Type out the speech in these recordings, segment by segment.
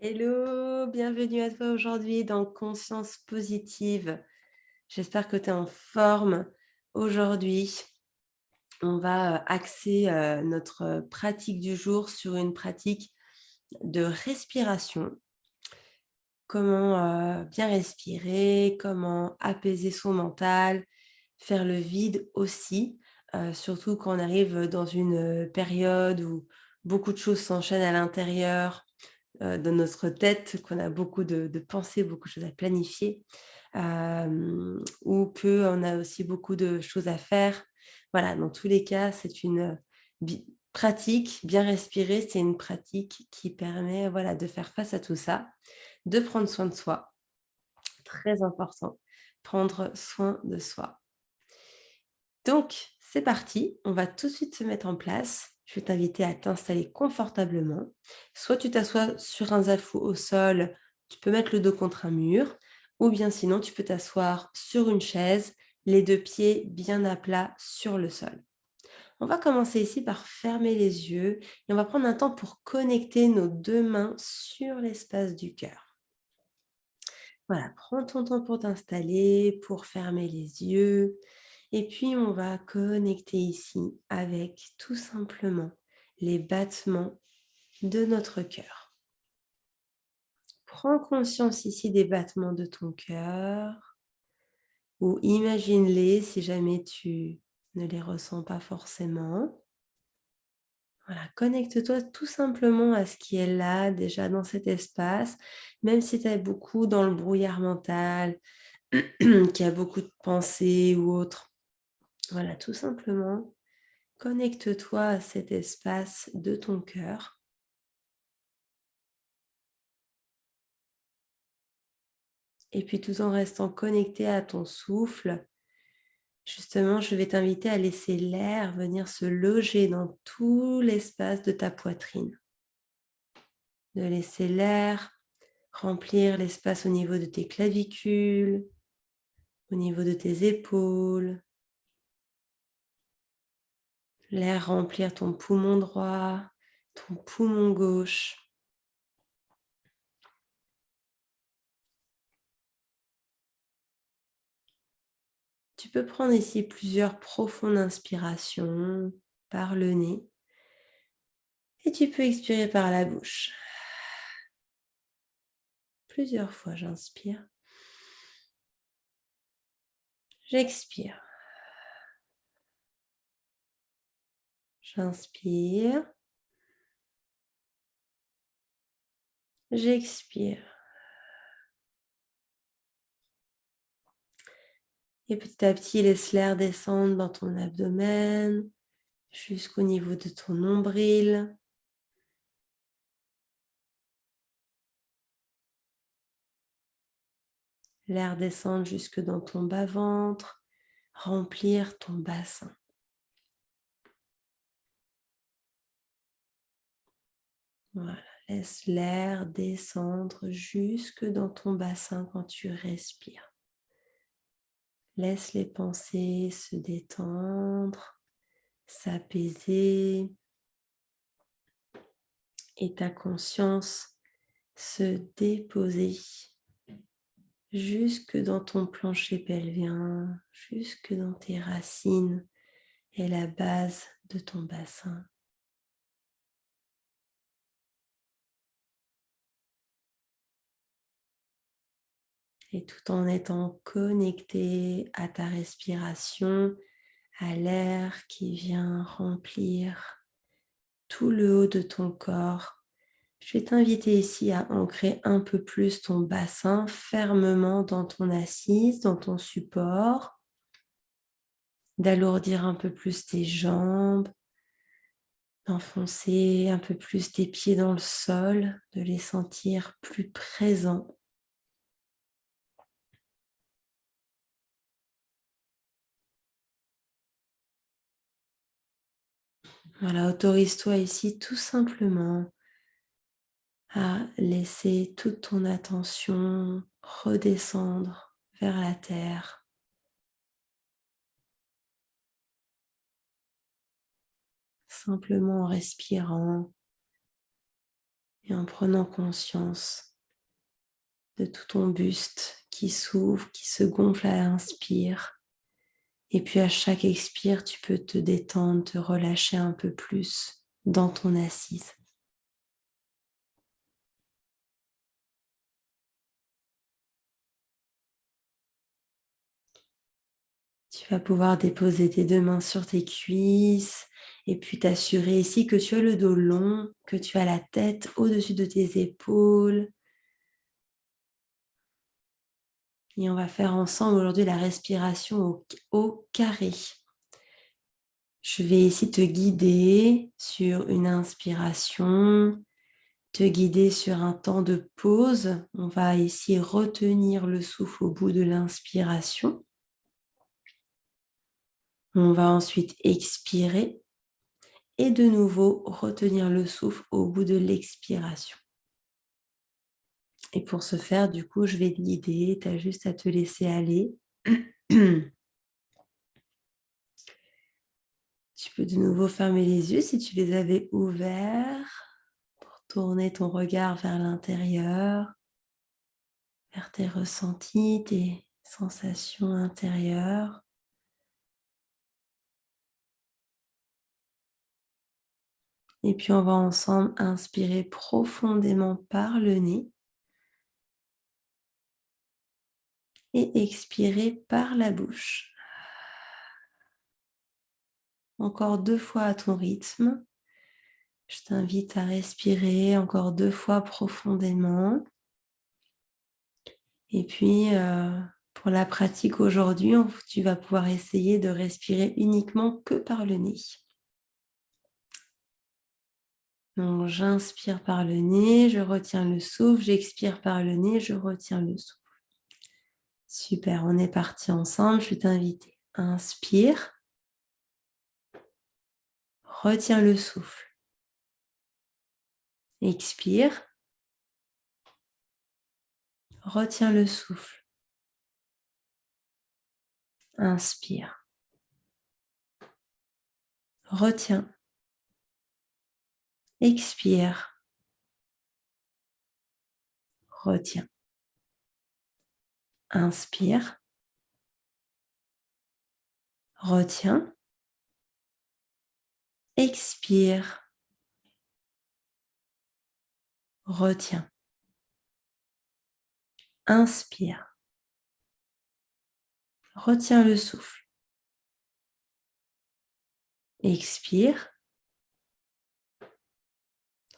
Hello, bienvenue à toi aujourd'hui dans Conscience positive. J'espère que tu es en forme. Aujourd'hui, on va axer notre pratique du jour sur une pratique de respiration. Comment bien respirer, comment apaiser son mental, faire le vide aussi, surtout quand on arrive dans une période où beaucoup de choses s'enchaînent à l'intérieur, dans notre tête, qu'on a beaucoup de pensées, beaucoup de choses à planifier, ou qu'on a aussi beaucoup de choses à faire. Voilà, dans tous les cas, c'est une, pratique, bien respirer, c'est une pratique qui permet, voilà, de faire face à tout ça, de prendre soin de soi, très important, prendre soin de soi. Donc, c'est parti, on va tout de suite se mettre en place. Je vais t'inviter à t'installer confortablement. Soit tu t'assois sur un zafou au sol, tu peux mettre le dos contre un mur, ou bien sinon tu peux t'asseoir sur une chaise, les deux pieds bien à plat sur le sol. On va commencer ici par fermer les yeux et on va prendre un temps pour connecter nos deux mains sur l'espace du cœur. Voilà, prends ton temps pour t'installer, pour fermer les yeux. Et puis, on va connecter ici avec tout simplement les battements de notre cœur. Prends conscience ici des battements de ton cœur ou imagine-les si jamais tu ne les ressens pas forcément. Voilà, connecte-toi tout simplement à ce qui est là déjà dans cet espace, même si tu es beaucoup dans le brouillard mental, qu'il y a beaucoup de pensées ou autres. Voilà, tout simplement, connecte-toi à cet espace de ton cœur. Et puis tout en restant connecté à ton souffle, justement, je vais t'inviter à laisser l'air venir se loger dans tout l'espace de ta poitrine. De laisser l'air remplir l'espace au niveau de tes clavicules, au niveau de tes épaules. L'air remplir ton poumon droit, ton poumon gauche. Tu peux prendre ici plusieurs profondes inspirations par le nez et tu peux expirer par la bouche. Plusieurs fois, j'inspire, j'expire, j'inspire, j'expire. Et petit à petit, laisse l'air descendre dans ton abdomen jusqu'au niveau de ton nombril. L'air descendre jusque dans ton bas-ventre, remplir ton bassin. Voilà, laisse l'air descendre jusque dans ton bassin quand tu respires. Laisse les pensées se détendre, s'apaiser et ta conscience se déposer jusque dans ton plancher pelvien, jusque dans tes racines et la base de ton bassin. Et tout en étant connecté à ta respiration, à l'air qui vient remplir tout le haut de ton corps. Je vais t'inviter ici à ancrer un peu plus ton bassin fermement dans ton assise, dans ton support, d'alourdir un peu plus tes jambes, d'enfoncer un peu plus tes pieds dans le sol, de les sentir plus présents. Voilà, autorise-toi ici tout simplement à laisser toute ton attention redescendre vers la terre. Simplement en respirant Et en prenant conscience de tout ton buste qui s'ouvre, qui se gonfle à l'inspire. Et puis à chaque expire, tu peux te détendre, te relâcher un peu plus dans ton assise. Tu vas pouvoir déposer tes 2 mains sur tes cuisses et puis t'assurer ici que tu as le dos long, que tu as la tête au-dessus de tes épaules. Et on va faire ensemble aujourd'hui la respiration au carré. Je vais ici te guider sur une inspiration, te guider sur un temps de pause. On va ici retenir le souffle au bout de l'inspiration. On va ensuite expirer et de nouveau retenir le souffle au bout de l'expiration. Et pour ce faire, du coup, je vais te guider. Tu as juste à te laisser aller. Tu peux de nouveau fermer les yeux si tu les avais ouverts pour tourner ton regard vers l'intérieur, vers tes ressentis, tes sensations intérieures. Et puis on va ensemble inspirer profondément par le nez et expirer par la bouche. Encore 2 fois à ton rythme. Je t'invite à respirer encore 2 fois profondément. Et puis, pour la pratique aujourd'hui, tu vas pouvoir essayer de respirer uniquement que par le nez. Donc, j'inspire par le nez, je retiens le souffle, j'expire par le nez, je retiens le souffle. Super, on est parti ensemble. Je vais t'inviter. Inspire, retiens le souffle. Expire, retiens le souffle. Inspire, retiens. Expire, retiens. Inspire, retiens. Expire, retiens. Inspire, retiens le souffle. Expire,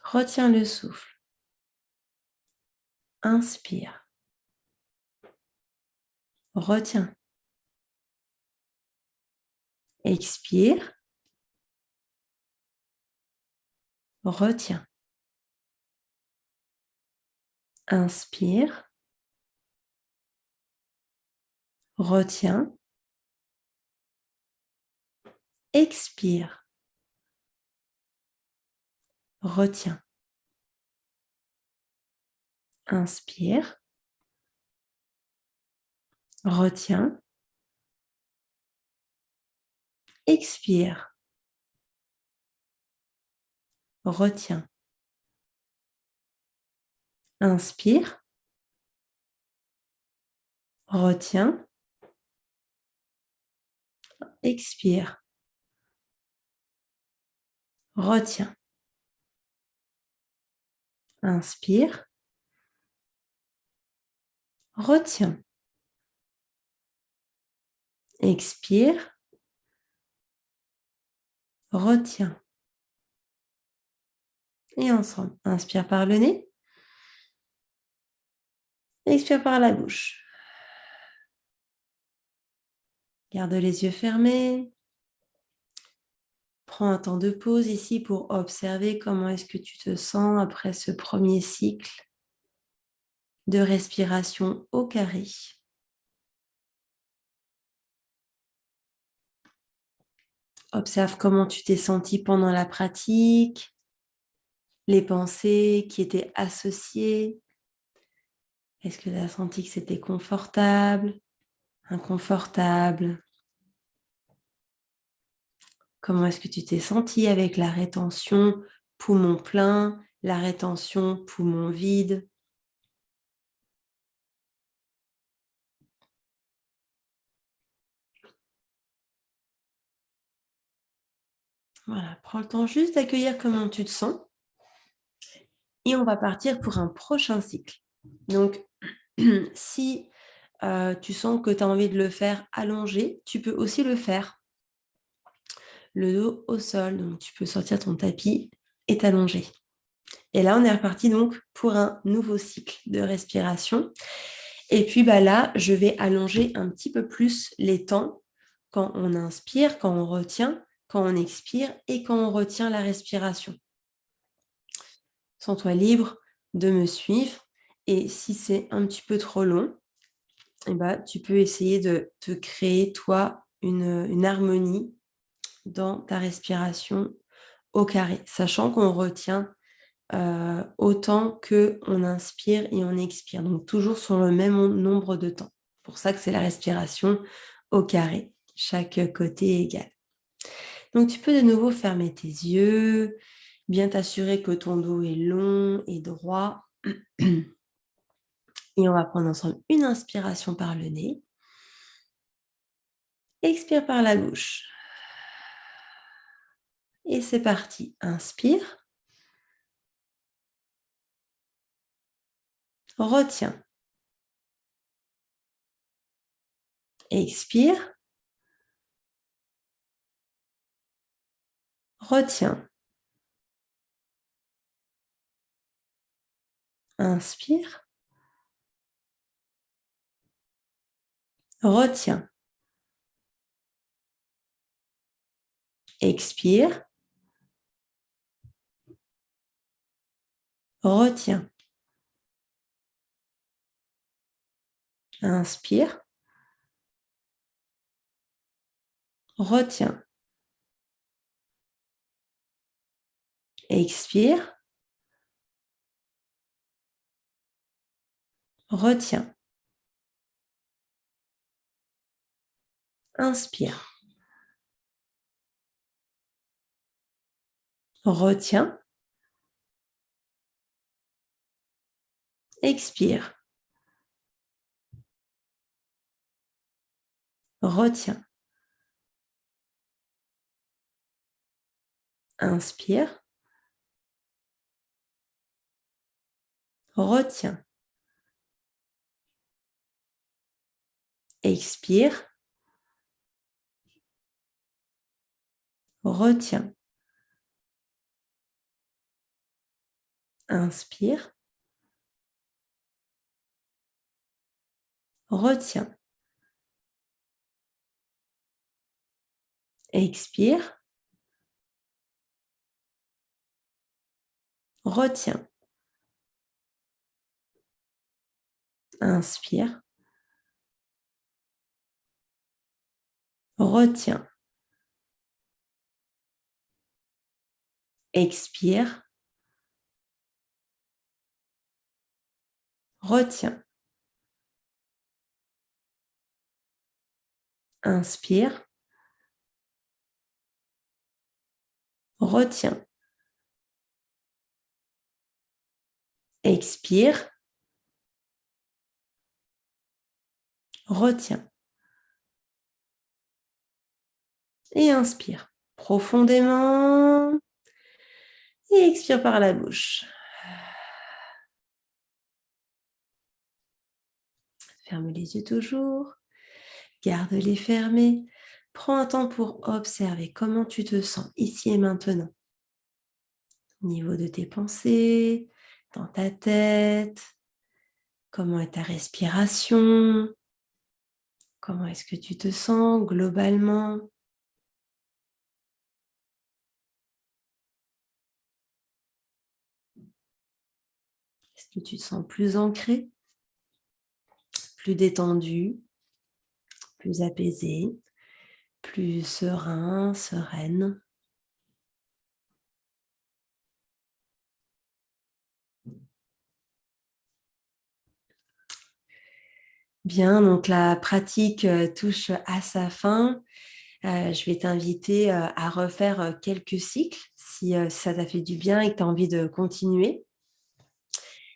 retiens le souffle. Inspire, retiens. Expire, retiens. Inspire, retiens. Expire, retiens. Inspire, retiens. Expire, retiens. Inspire, retiens. Expire, retiens. Inspire, retiens. Expire, retiens. Et ensemble, inspire par le nez. Expire par la bouche. Garde les yeux fermés. Prends un temps de pause ici pour observer comment est-ce que tu te sens après ce premier cycle de respiration au carré. Observe comment tu t'es senti pendant la pratique, les pensées qui étaient associées. Est-ce que tu as senti que c'était confortable, inconfortable? Comment est-ce que tu t'es senti avec la rétention poumon plein la rétention poumon vide. Voilà, prends le temps juste d'accueillir comment tu te sens. Et on va partir pour un prochain cycle. Donc, si tu sens que tu as envie de le faire allongé, tu peux aussi le faire le dos au sol. Donc, tu peux sortir ton tapis et t'allonger. Et là, on est reparti donc pour un nouveau cycle de respiration. Et puis là, je vais allonger un petit peu plus les temps quand on inspire, quand on retient, quand on expire et quand on retient la respiration. Sens-toi libre de me suivre. Et si c'est un petit peu trop long, tu peux essayer de te créer, toi, une harmonie dans ta respiration au carré, sachant qu'on retient autant qu'on inspire et on expire. Donc, toujours sur le même nombre de temps. C'est pour ça que c'est la respiration au carré, chaque côté est égal. Donc, tu peux de nouveau fermer tes yeux, bien t'assurer que ton dos est long et droit. Et on va prendre ensemble une inspiration par le nez. Expire par la bouche. Et c'est parti. Inspire. Retiens. Expire. Retiens. Inspire. Retiens. Expire. Retiens. Inspire. Retiens. Expire. Retiens. Inspire. Retiens. Expire. Retiens. Inspire. Retiens. Expire. Retiens. Inspire. Retiens. Expire. Retiens. Inspire. Retiens. Expire. Retiens. Inspire. Retiens. Expire. Retiens. Et inspire profondément. Et expire par la bouche. Ferme les yeux toujours. Garde-les fermés. Prends un temps pour observer comment tu te sens ici et maintenant. Au niveau de tes pensées, dans ta tête. Comment est ta respiration? Comment est-ce que tu te sens globalement? Est-ce que tu te sens plus ancré, plus détendu, plus apaisé, plus serein, sereine? Bien, donc la pratique touche à sa fin. Je vais t'inviter à refaire quelques cycles si ça t'a fait du bien et que tu as envie de continuer.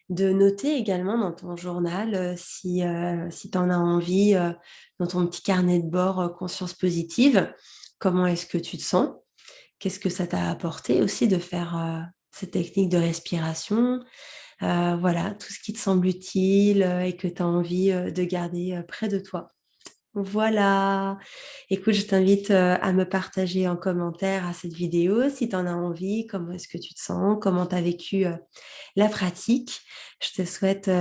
De noter également dans ton journal si tu en as envie, dans ton petit carnet de bord conscience positive, comment est-ce que tu te sens? Qu'est-ce que ça t'a apporté aussi de faire cette technique de respiration? Voilà, tout ce qui te semble utile et que tu as envie de garder près de toi. Voilà. Écoute, je t'invite à me partager en commentaire à cette vidéo si tu en as envie, comment est-ce que tu te sens, comment tu as vécu la pratique. Je te souhaite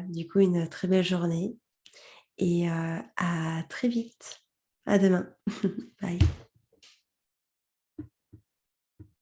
du coup une très belle journée et à très vite. À demain. Bye.